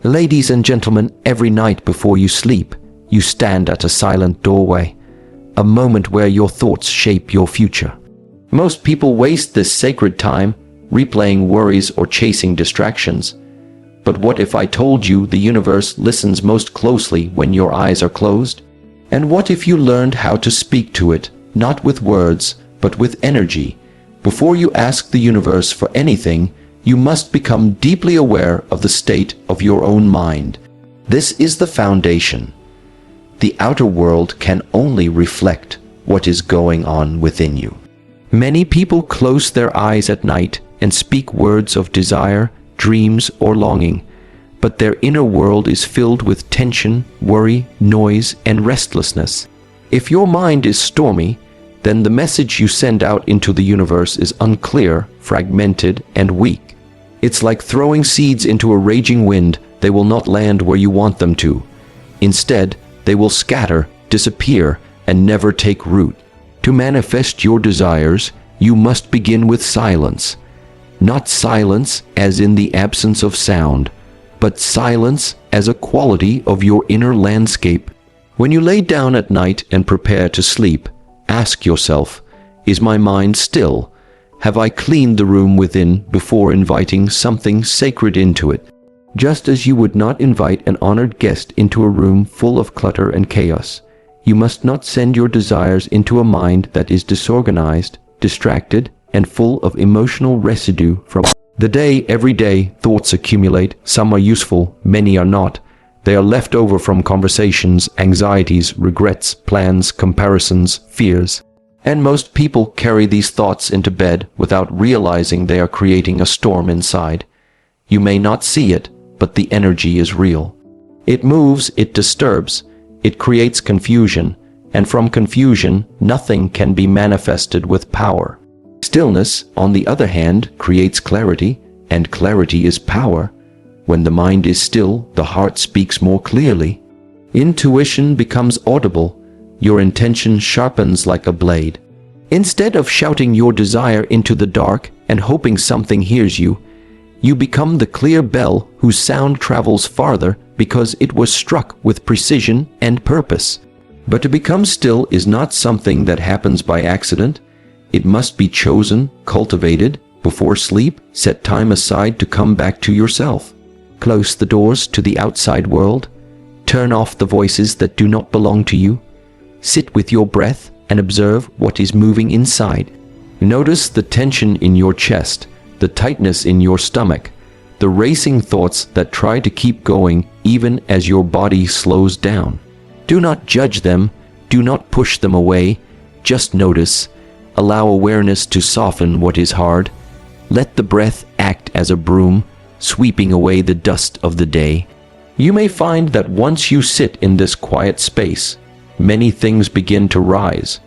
Ladies and gentlemen, every night before you sleep, you stand at a silent doorway, a moment where your thoughts shape your future. Most people waste this sacred time replaying worries or chasing distractions. But what if I told you the universe listens most closely when your eyes are closed? And what if you learned how to speak to it, not with words, but with energy? Before you ask the universe for anything, you must become deeply aware of the state of your own mind. This is the foundation. The outer world can only reflect what is going on within you. Many people close their eyes at night and speak words of desire, dreams, or longing, but their inner world is filled with tension, worry, noise, and restlessness. If your mind is stormy, then the message you send out into the universe is unclear, fragmented, and weak. It's like throwing seeds into a raging wind. They will not land where you want them to. Instead, they will scatter, disappear, and never take root. To manifest your desires, you must begin with silence. Not silence as in the absence of sound, but silence as a quality of your inner landscape. When you lay down at night and prepare to sleep, ask yourself, is my mind still? Have I cleaned the room within before inviting something sacred into it? Just as you would not invite an honored guest into a room full of clutter and chaos, you must not send your desires into a mind that is disorganized, distracted, and full of emotional residue from the day. Every day, thoughts accumulate. Some are useful, many are not. They are left over from conversations, anxieties, regrets, plans, comparisons, fears. And most people carry these thoughts into bed without realizing they are creating a storm inside. You may not see it, but the energy is real. It moves, it disturbs, it creates confusion, and from confusion, nothing can be manifested with power. Stillness, on the other hand, creates clarity, and clarity is power. When the mind is still, the heart speaks more clearly. Intuition becomes audible. Your intention sharpens like a blade. Instead of shouting your desire into the dark and hoping something hears you, you become the clear bell whose sound travels farther because it was struck with precision and purpose. But to become still is not something that happens by accident. It must be chosen, cultivated. Before sleep, set time aside to come back to yourself. Close the doors to the outside world. Turn off the voices that do not belong to you. Sit with your breath and observe what is moving inside. Notice the tension in your chest, the tightness in your stomach, the racing thoughts that try to keep going even as your body slows down. Do not judge them. Do not push them away. Just notice. Allow awareness to soften what is hard. Let the breath act as a broom, sweeping away the dust of the day. You may find that once you sit in this quiet space, many things begin to rise.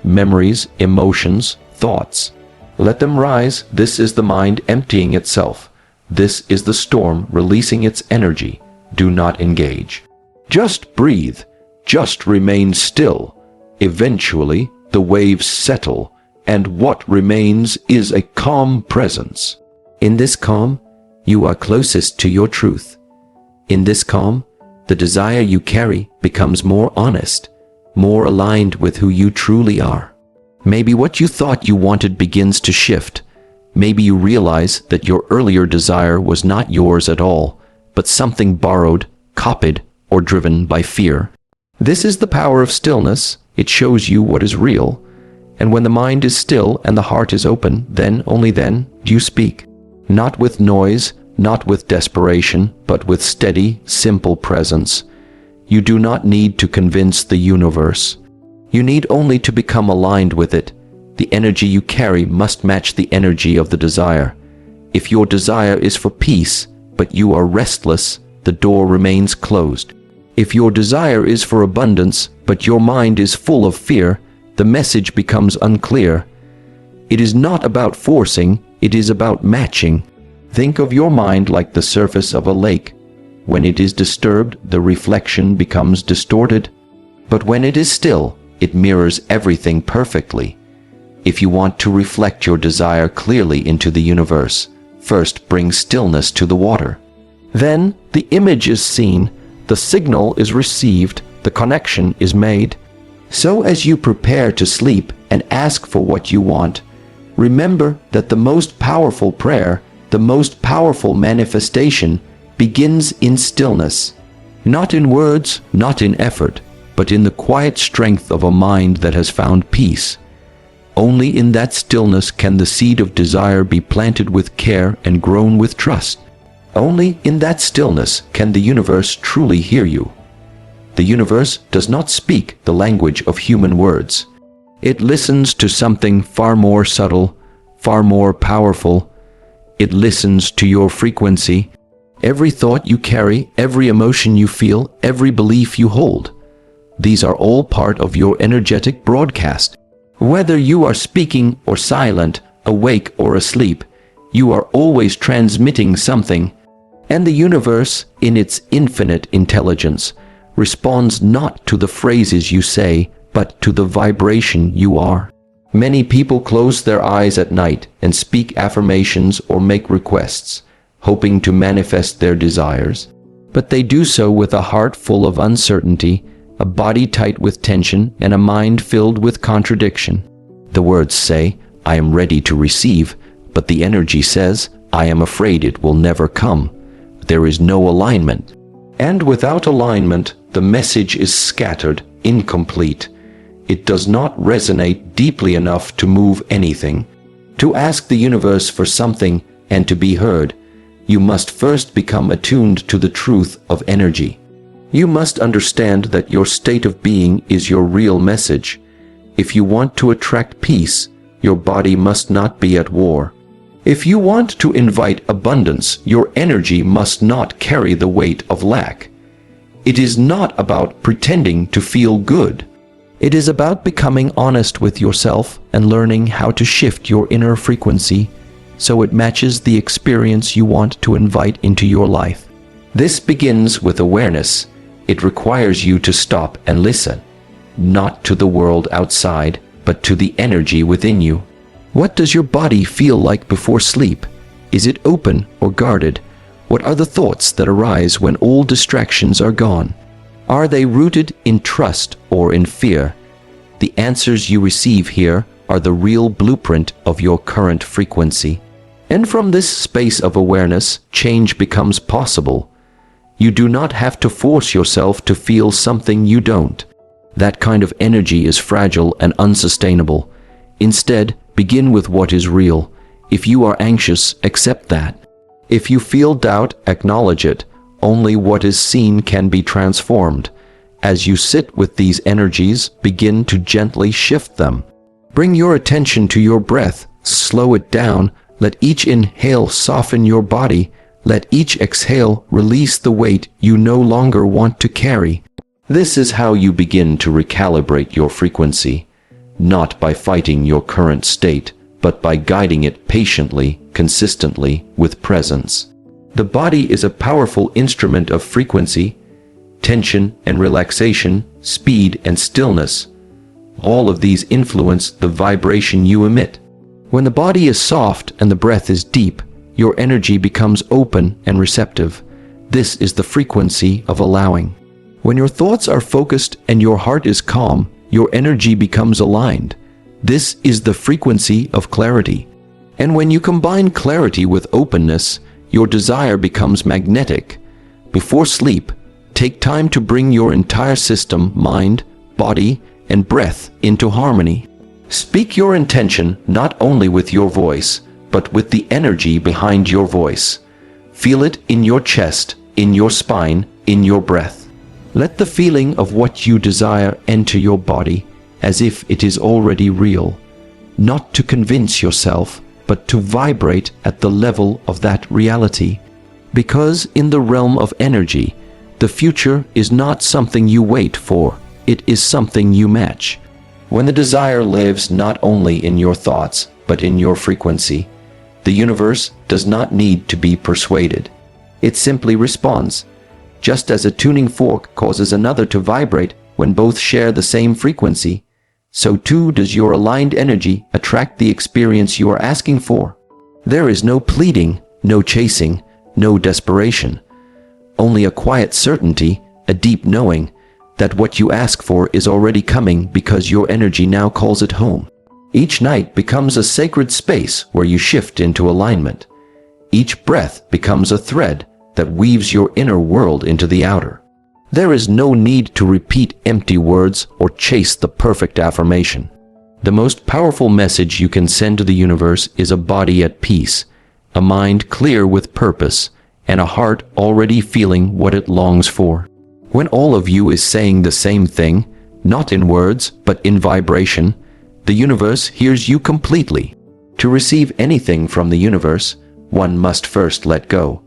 Memories, emotions, thoughts. Let them rise. This is the mind emptying itself. This is the storm releasing its energy. Do not engage. Just breathe. Just remain still. Eventually, the waves settle, and what remains is a calm presence. In this calm, you are closest to your truth. In this calm, the desire you carry becomes more honest, more aligned with who you truly are. Maybe what you thought you wanted begins to shift. Maybe you realize that your earlier desire was not yours at all, but something borrowed, copied, or driven by fear. This is the power of stillness. It shows you what is real. And when the mind is still and the heart is open, then, only then, do you speak. Not with noise, not with desperation, but with steady, simple presence. You do not need to convince the universe. You need only to become aligned with it. The energy you carry must match the energy of the desire. If your desire is for peace, but you are restless, the door remains closed. If your desire is for abundance, but your mind is full of fear, the message becomes unclear. It is not about forcing, it is about matching. Think of your mind like the surface of a lake. When it is disturbed, the reflection becomes distorted. But when it is still, it mirrors everything perfectly. If you want to reflect your desire clearly into the universe, first bring stillness to the water. Then the image is seen, the signal is received, the connection is made. So as you prepare to sleep and ask for what you want, remember that the most powerful prayer, the most powerful manifestation, begins in stillness. Not in words, not in effort, but in the quiet strength of a mind that has found peace. Only in that stillness can the seed of desire be planted with care and grown with trust. Only in that stillness can the universe truly hear you. The universe does not speak the language of human words. It listens to something far more subtle, far more powerful. It listens to your frequency. Every thought you carry, every emotion you feel, every belief you hold. These are all part of your energetic broadcast. Whether you are speaking or silent, awake or asleep, you are always transmitting something. And the universe, in its infinite intelligence, responds not to the phrases you say, but to the vibration you are. Many people close their eyes at night and speak affirmations or make requests, hoping to manifest their desires. But they do so with a heart full of uncertainty, a body tight with tension, and a mind filled with contradiction. The words say, "I am ready to receive," but the energy says, "I am afraid it will never come." There is no alignment. And without alignment, the message is scattered, incomplete. It does not resonate deeply enough to move anything. To ask the universe for something and to be heard, you must first become attuned to the truth of energy. You must understand that your state of being is your real message. If you want to attract peace, your body must not be at war. If you want to invite abundance, your energy must not carry the weight of lack. It is not about pretending to feel good. It is about becoming honest with yourself and learning how to shift your inner frequency so it matches the experience you want to invite into your life. This begins with awareness. It requires you to stop and listen, not to the world outside, but to the energy within you. What does your body feel like before sleep? Is it open or guarded? What are the thoughts that arise when all distractions are gone? Are they rooted in trust or in fear? The answers you receive here are the real blueprint of your current frequency. And from this space of awareness, change becomes possible. You do not have to force yourself to feel something you don't. That kind of energy is fragile and unsustainable. Instead, begin with what is real. If you are anxious, accept that. If you feel doubt, acknowledge it. Only what is seen can be transformed. As you sit with these energies, begin to gently shift them. Bring your attention to your breath. Slow it down. Let each inhale soften your body. Let each exhale release the weight you no longer want to carry. This is how you begin to recalibrate your frequency, not by fighting your current state, but by guiding it patiently, consistently, with presence. The body is a powerful instrument of frequency, tension and relaxation, speed and stillness. All of these influence the vibration you emit. When the body is soft and the breath is deep, your energy becomes open and receptive. This is the frequency of allowing. When your thoughts are focused and your heart is calm, your energy becomes aligned. This is the frequency of clarity. And when you combine clarity with openness, your desire becomes magnetic. Before sleep, take time to bring your entire system, mind, body, and breath into harmony. Speak your intention not only with your voice, but with the energy behind your voice. Feel it in your chest, in your spine, in your breath. Let the feeling of what you desire enter your body as if it is already real, not to convince yourself, but to vibrate at the level of that reality. Because in the realm of energy, the future is not something you wait for, it is something you match. When the desire lives not only in your thoughts, but in your frequency, the universe does not need to be persuaded. It simply responds. Just as a tuning fork causes another to vibrate when both share the same frequency, so too does your aligned energy attract the experience you are asking for. There is no pleading, no chasing, no desperation. only a quiet certainty, a deep knowing that what you ask for is already coming because your energy now calls it home. Each night becomes a sacred space where you shift into alignment. Each breath becomes a thread that weaves your inner world into the outer. There is no need to repeat empty words or chase the perfect affirmation. The most powerful message you can send to the universe is a body at peace, a mind clear with purpose, and a heart already feeling what it longs for. When all of you is saying the same thing, not in words but in vibration, the universe hears you completely. To receive anything from the universe, one must first let go.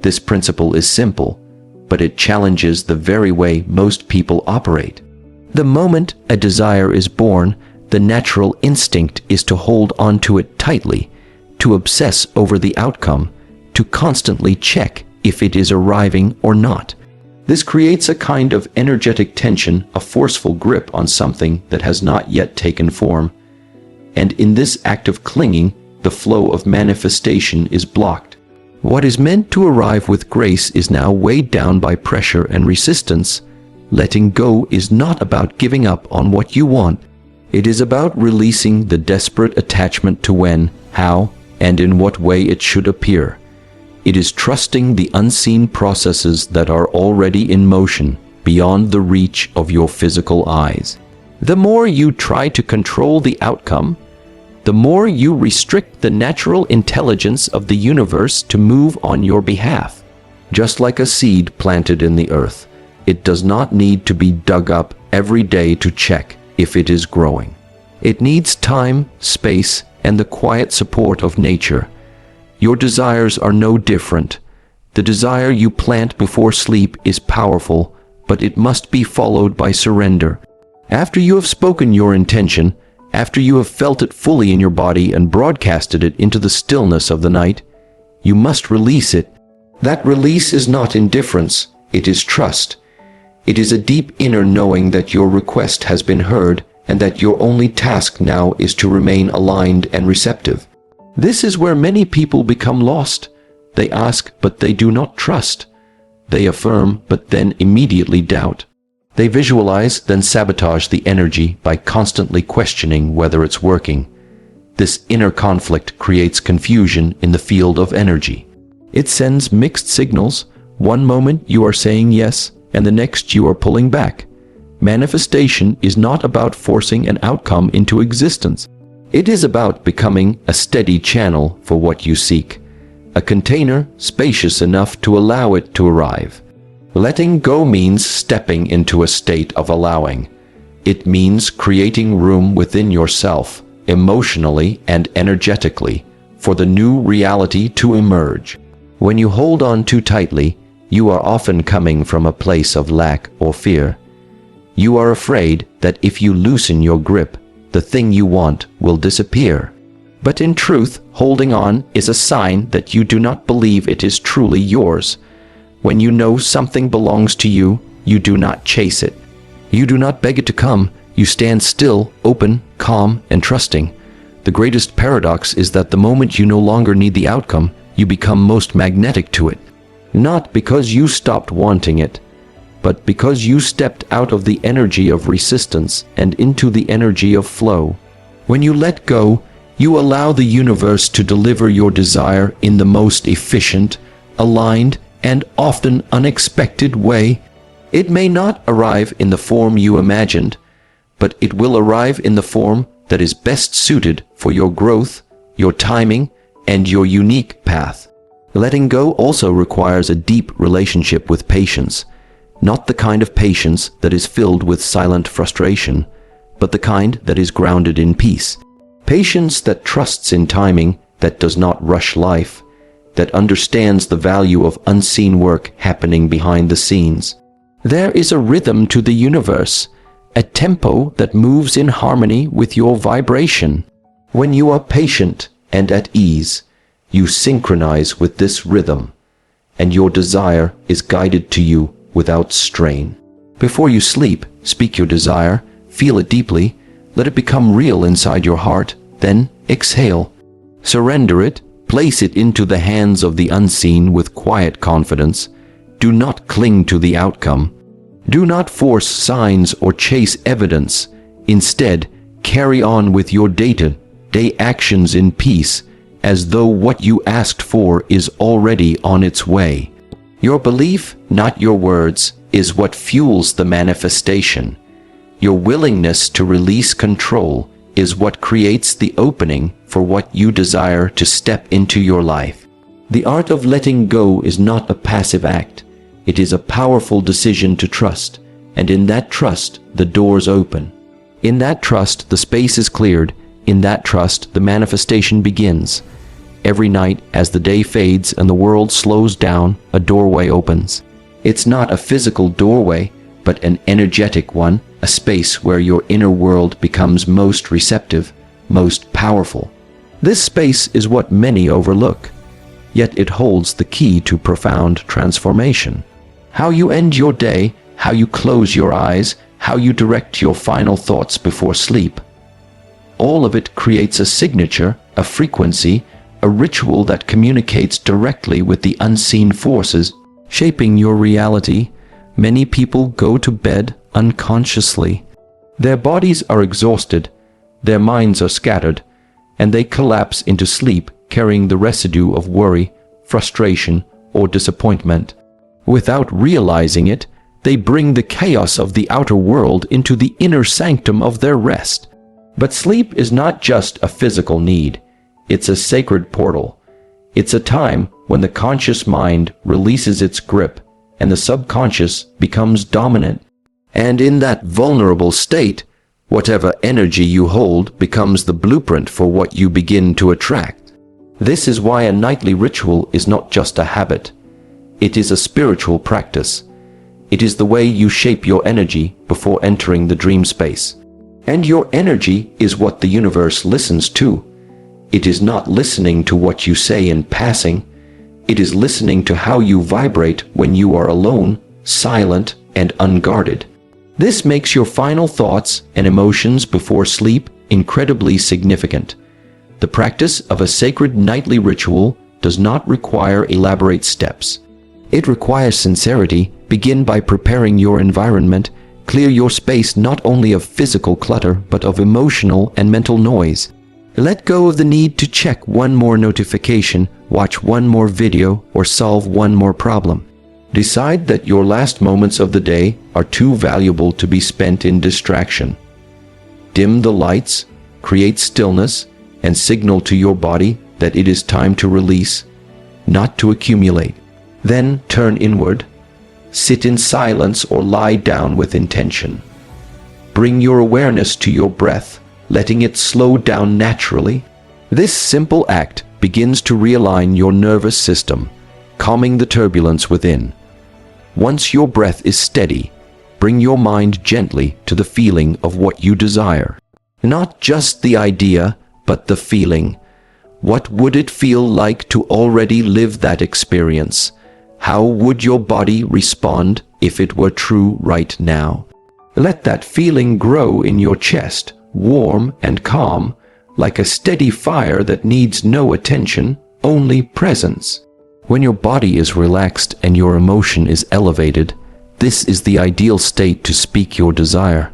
This principle is simple, but it challenges the very way most people operate. The moment a desire is born, the natural instinct is to hold on to it tightly, to obsess over the outcome, to constantly check if it is arriving or not. This creates a kind of energetic tension, a forceful grip on something that has not yet taken form. And in this act of clinging, the flow of manifestation is blocked. What is meant to arrive with grace is now weighed down by pressure and resistance. Letting go is not about giving up on what you want. It is about releasing the desperate attachment to when, how, and in what way it should appear. It is trusting the unseen processes that are already in motion, beyond the reach of your physical eyes. The more you try to control the outcome, the more you restrict the natural intelligence of the universe to move on your behalf. Just like a seed planted in the earth, it does not need to be dug up every day to check if it is growing. It needs time, space, and the quiet support of nature. Your desires are no different. The desire you plant before sleep is powerful, but it must be followed by surrender. After you have spoken your intention, after you have felt it fully in your body and broadcasted it into the stillness of the night, you must release it. That release is not indifference, it is trust. It is a deep inner knowing that your request has been heard and that your only task now is to remain aligned and receptive. This is where many people become lost. They ask, but they do not trust. They affirm, but then immediately doubt. They visualize, then sabotage the energy by constantly questioning whether it's working. This inner conflict creates confusion in the field of energy. It sends mixed signals. One moment you are saying yes, and the next you are pulling back. Manifestation is not about forcing an outcome into existence. It is about becoming a steady channel for what you seek, a container spacious enough to allow it to arrive. Letting go means stepping into a state of allowing. It means creating room within yourself, emotionally and energetically, for the new reality to emerge. When you hold on too tightly, you are often coming from a place of lack or fear. You are afraid that if you loosen your grip, the thing you want will disappear. But in truth, holding on is a sign that you do not believe it is truly yours. When you know something belongs to you, you do not chase it. You do not beg it to come. You stand still, open, calm, and trusting. The greatest paradox is that the moment you no longer need the outcome, you become most magnetic to it. Not because you stopped wanting it, but because you stepped out of the energy of resistance and into the energy of flow. When you let go, you allow the universe to deliver your desire in the most efficient, aligned, and often unexpected way. It may not arrive in the form you imagined, but it will arrive in the form that is best suited for your growth, your timing, and your unique path. Letting go also requires a deep relationship with patience. Not the kind of patience that is filled with silent frustration, but the kind that is grounded in peace. Patience that trusts in timing, that does not rush life, that understands the value of unseen work happening behind the scenes. There is a rhythm to the universe, a tempo that moves in harmony with your vibration. When you are patient and at ease, you synchronize with this rhythm, and your desire is guided to you without strain. Before you sleep, speak your desire, feel it deeply, let it become real inside your heart, then exhale. Surrender it, place it into the hands of the unseen with quiet confidence. do not cling to the outcome. Do not force signs or chase evidence. Instead, carry on with your day-to-day actions in peace, as though what you asked for is already on its way. Your belief, not your words, is what fuels the manifestation. Your willingness to release control is what creates the opening for what you desire to step into your life. The art of letting go is not a passive act. It is a powerful decision to trust, and in that trust, the doors open. In that trust, the space is cleared. In that trust, the manifestation begins. Every night, as the day fades and the world slows down, a doorway opens. It's not a physical doorway, but an energetic one, a space where your inner world becomes most receptive, most powerful. This space is what many overlook, yet it holds the key to profound transformation. How you end your day, how you close your eyes, how you direct your final thoughts before sleep. All of it creates a signature, a frequency, a ritual that communicates directly with the unseen forces shaping your reality. Many people go to bed unconsciously. Their bodies are exhausted, their minds are scattered, and they collapse into sleep carrying the residue of worry, frustration, or disappointment. Without realizing it, they bring the chaos of the outer world into the inner sanctum of their rest. But sleep is not just a physical need. It's a sacred portal. It's a time when the conscious mind releases its grip and the subconscious becomes dominant. And in that vulnerable state, whatever energy you hold becomes the blueprint for what you begin to attract. This is why a nightly ritual is not just a habit. It is a spiritual practice. It is the way you shape your energy before entering the dream space. And your energy is what the universe listens to. It is not listening to what you say in passing. It is listening to how you vibrate when you are alone, silent, and unguarded. This makes your final thoughts and emotions before sleep incredibly significant. The practice of a sacred nightly ritual does not require elaborate steps. It requires sincerity. Begin by preparing your environment. Clear your space not only of physical clutter, but of emotional and mental noise. Let go of the need to check one more notification, watch one more video, or solve one more problem. Decide that your last moments of the day are too valuable to be spent in distraction. Dim the lights, create stillness, and signal to your body that it is time to release, not to accumulate. Then turn inward. Sit in silence or lie down with intention. Bring your awareness to your breath, letting it slow down naturally. This simple act begins to realign your nervous system, calming the turbulence within. Once your breath is steady, bring your mind gently to the feeling of what you desire. Not just the idea, but the feeling. What would it feel like to already live that experience? How would your body respond if it were true right now? Let that feeling grow in your chest, warm and calm, like a steady fire that needs no attention, only presence. When your body is relaxed and your emotion is elevated, this is the ideal state to speak your desire.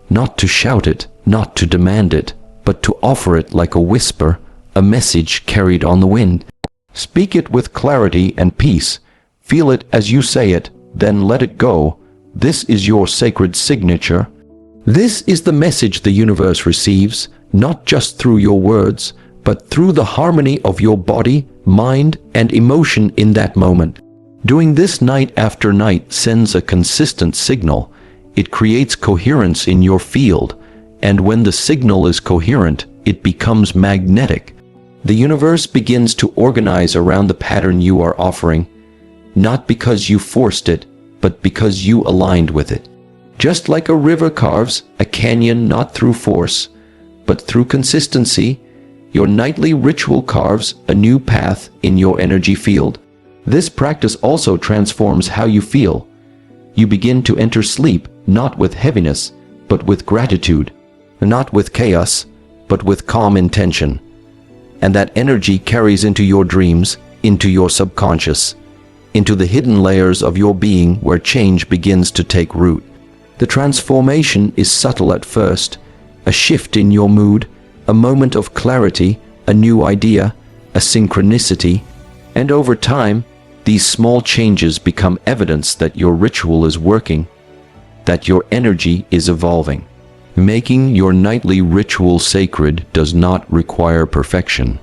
Not to shout it, not to demand it, but to offer it like a whisper, a message carried on the wind. Speak it with clarity and peace. Feel it as you say it, then let it go. This is your sacred signature. This is the message the universe receives, not just through your words, but through the harmony of your body, mind, and emotion in that moment. Doing this night after night sends a consistent signal. It creates coherence in your field, and when the signal is coherent, it becomes magnetic. The universe begins to organize around the pattern you are offering, not because you forced it, but because you aligned with it. Just like a river carves a canyon not through force, but through consistency, your nightly ritual carves a new path in your energy field. This practice also transforms how you feel. You begin to enter sleep not with heaviness, but with gratitude, not with chaos, but with calm intention. And that energy carries into your dreams, into your subconscious. into the hidden layers of your being where change begins to take root. The transformation is subtle at first, a shift in your mood, a moment of clarity, a new idea, a synchronicity, and over time, these small changes become evidence that your ritual is working, that your energy is evolving. Making your nightly ritual sacred does not require perfection.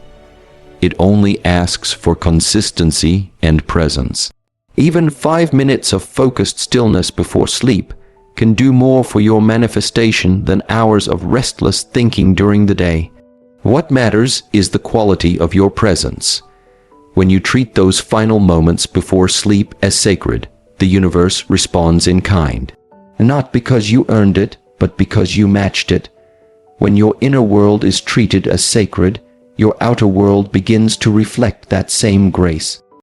It only asks for consistency and presence. Even 5 minutes of focused stillness before sleep can do more for your manifestation than hours of restless thinking during the day. What matters is the quality of your presence. When you treat those final moments before sleep as sacred, the universe responds in kind. Not because you earned it, but because you matched it. When your inner world is treated as sacred, your outer world begins to reflect that same grace.